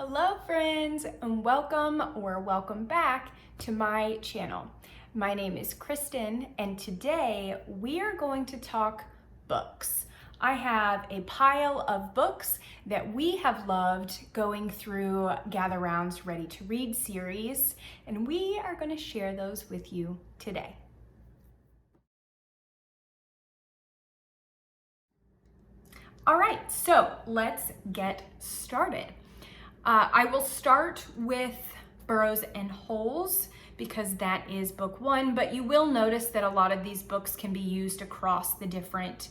Hello friends, and welcome back to my channel. My name is Kristen, and today we are going to talk books. I have a pile of books that we have loved going through Gather Round's Ready to Read series, and we are going to share those with you today. All right, so let's get started. I will start with Burrows and Holes because that is book one, but you will notice that a lot of these books can be used across the different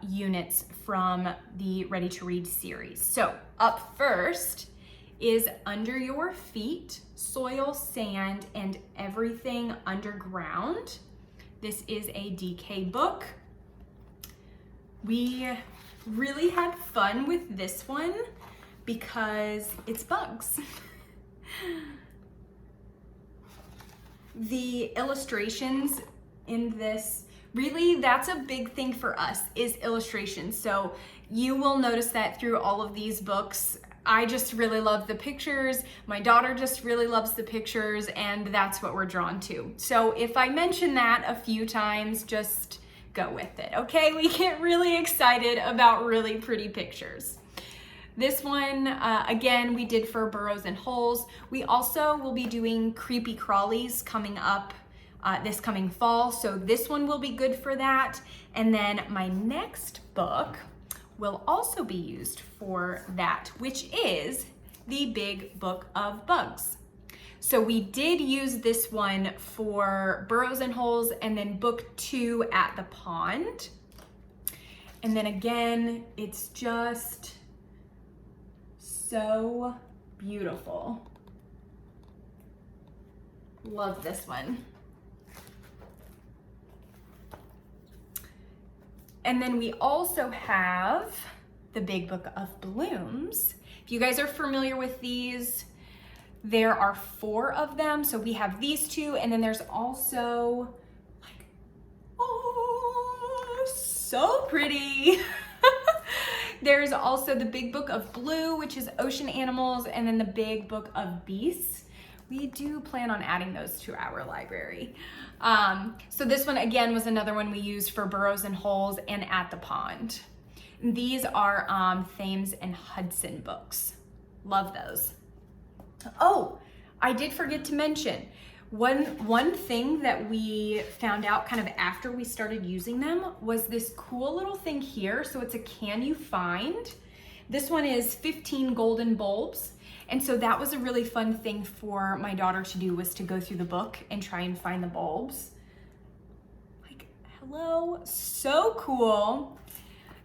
units from the Ready to Read series. So up first is Under Your Feet, Soil, Sand, and Everything Underground. This is a DK book. We really had fun with this one because it's bugs. The illustrations in this, really that's a big thing for us, is illustrations. So you will notice that through all of these books. I just really love the pictures. My daughter just really loves the pictures, and that's what we're drawn to. So if I mention that a few times, just go with it, okay? We get really excited about really pretty pictures. This one, again, we did for Burrows and Holes. We also will be doing Creepy Crawlies coming up this coming fall, so this one will be good for that. And then my next book will also be used for that, which is the Big Book of Bugs. So we did use this one for Burrows and Holes, and then book 2 at the pond. And then again, it's just so beautiful. Love this one. And then we also have the Big Book of Blooms. If you guys are familiar with these, there are 4 of them. So we have these 2, and then there's also like, oh, so pretty. There's also the Big Book of Blue, which is ocean animals, and then the Big Book of Beasts. We do plan on adding those to our library. So this one, again, was another one we used for Burrows and Holes and At the Pond. These are Thames and Hudson books. Love those. Oh, I did forget to mention, one thing that we found out kind of after we started using them was this cool little thing here. So it's a Can You Find? This one is 15 golden bulbs. And so that was a really fun thing for my daughter to do, was to go through the book and try and find the bulbs. Like, hello, so cool.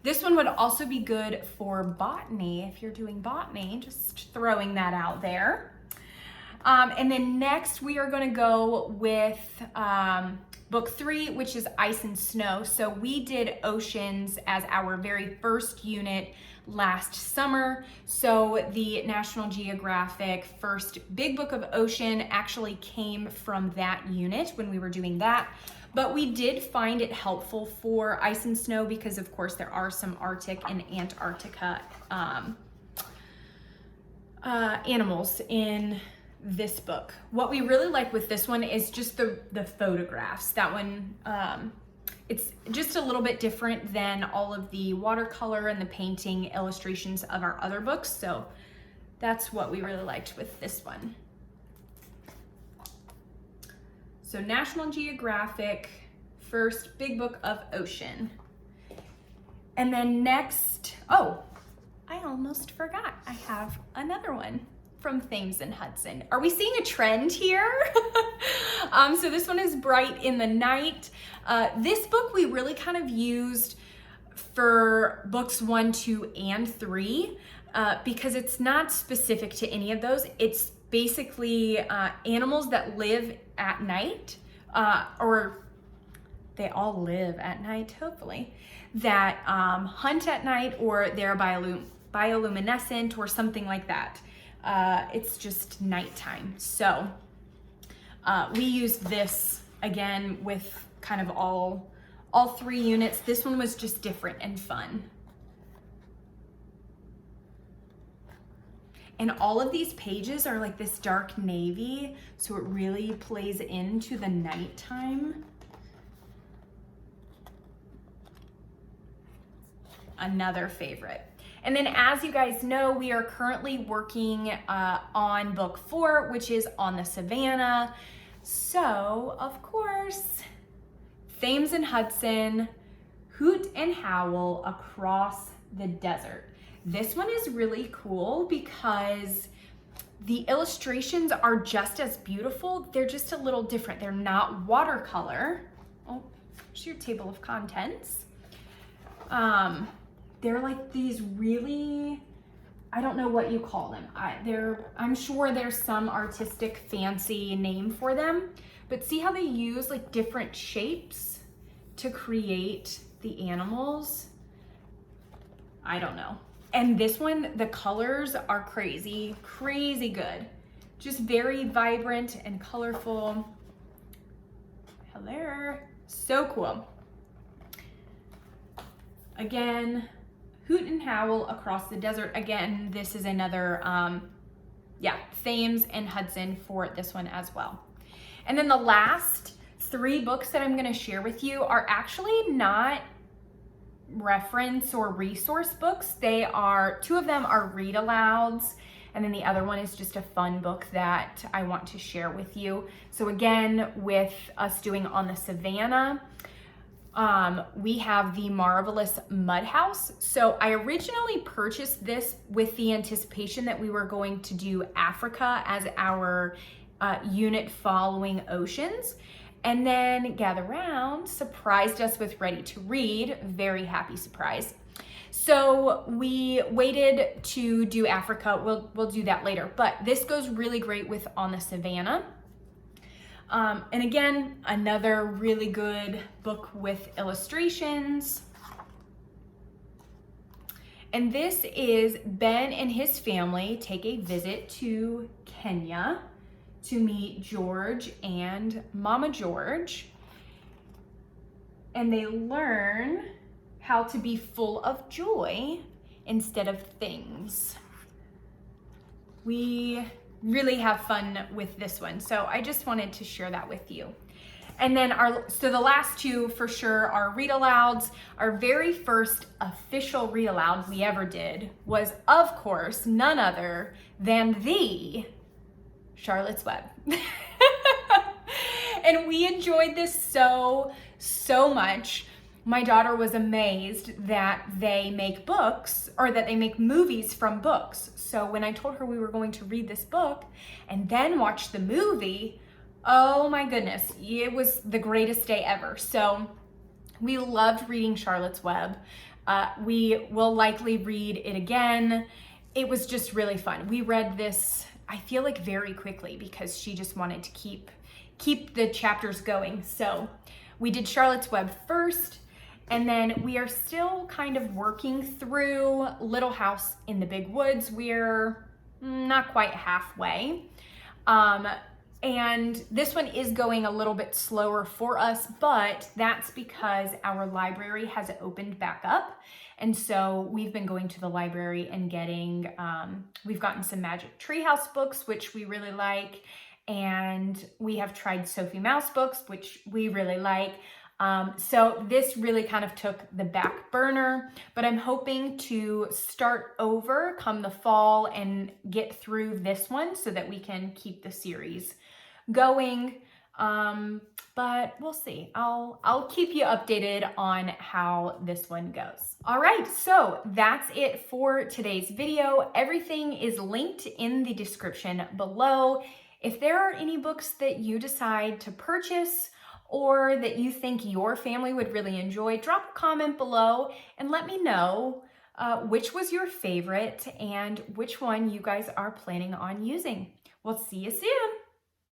This one would also be good for botany, if you're doing botany, just throwing that out there. And then next we are gonna go with book 3, which is Ice and Snow. So we did oceans as our very first unit last summer. So the National Geographic first Big Book of Ocean actually came from that unit when we were doing that. But we did find it helpful for Ice and Snow because of course there are some Arctic and Antarctica animals in this book. What we really like with this one is just the photographs. That one, it's just a little bit different than all of the watercolor and the painting illustrations of our other books. So that's what we really liked with this one. So National Geographic, first Big Book of Ocean. And then next, oh, I almost forgot. I have another one from Thames and Hudson. Are we seeing a trend here? So this one is Bright in the Night. This book we really kind of used for books 1, 2, and 3 because it's not specific to any of those. It's basically animals that live at night, or they all live at night, hopefully, that hunt at night, or they're bioluminescent or something like that. It's just nighttime. So we used this again with kind of all 3 units. This one was just different and fun. And all of these pages are like this dark navy, so it really plays into the nighttime. Another favorite. And then as you guys know, we are currently working on book 4, which is On the Savannah. So, of course, Thames and Hudson, Hoot and Howl Across the Desert. This one is really cool because the illustrations are just as beautiful. They're just a little different. They're not watercolor. Oh, here's your table of contents. They're like these really, I don't know what you call them. I'm sure there's some artistic fancy name for them, but see how they use like different shapes to create the animals? I don't know. And this one, the colors are crazy, crazy good. Just very vibrant and colorful. Hello, so cool. Again, Hoot and Howl Across the Desert. Again, this is another, Thames and Hudson for this one as well. And then the last 3 books that I'm gonna share with you are actually not reference or resource books. 2 of them are read alouds, and then the other one is just a fun book that I want to share with you. So again, with us doing On the Savannah, we have the Marvelous Mud House. So I originally purchased this with the anticipation that we were going to do Africa as our unit following Oceans. And then Gather Round surprised us with Ready to Read. Very happy surprise. So we waited to do Africa. We'll do that later. But this goes really great with On the Savannah. And again, another really good book with illustrations. And this is Ben and his family take a visit to Kenya to meet George and Mama George. And they learn how to be full of joy instead of things. We really have fun with this one. So I just wanted to share that with you. And then so the last 2 for sure are read alouds. Our very first official read aloud we ever did was, of course, none other than the Charlotte's Web. And we enjoyed this so much. My daughter was amazed that they make books, or that they make movies from books. So when I told her we were going to read this book and then watch the movie, oh my goodness, it was the greatest day ever. So we loved reading Charlotte's Web. We will likely read it again. It was just really fun. We read this, I feel like, very quickly because she just wanted to keep the chapters going. So we did Charlotte's Web first. And then we are still kind of working through Little House in the Big Woods. We're not quite halfway. And this one is going a little bit slower for us, but that's because our library has opened back up. And so we've been going to the library and we've gotten some Magic Treehouse books, which we really like. And we have tried Sophie Mouse books, which we really like. So this really kind of took the back burner, but I'm hoping to start over come the fall and get through this one so that we can keep the series going. But we'll see. I'll keep you updated on how this one goes. All right, so that's it for today's video. Everything is linked in the description below. If there are any books that you decide to purchase or that you think your family would really enjoy, drop a comment below and let me know which was your favorite and which one you guys are planning on using. We'll see you soon.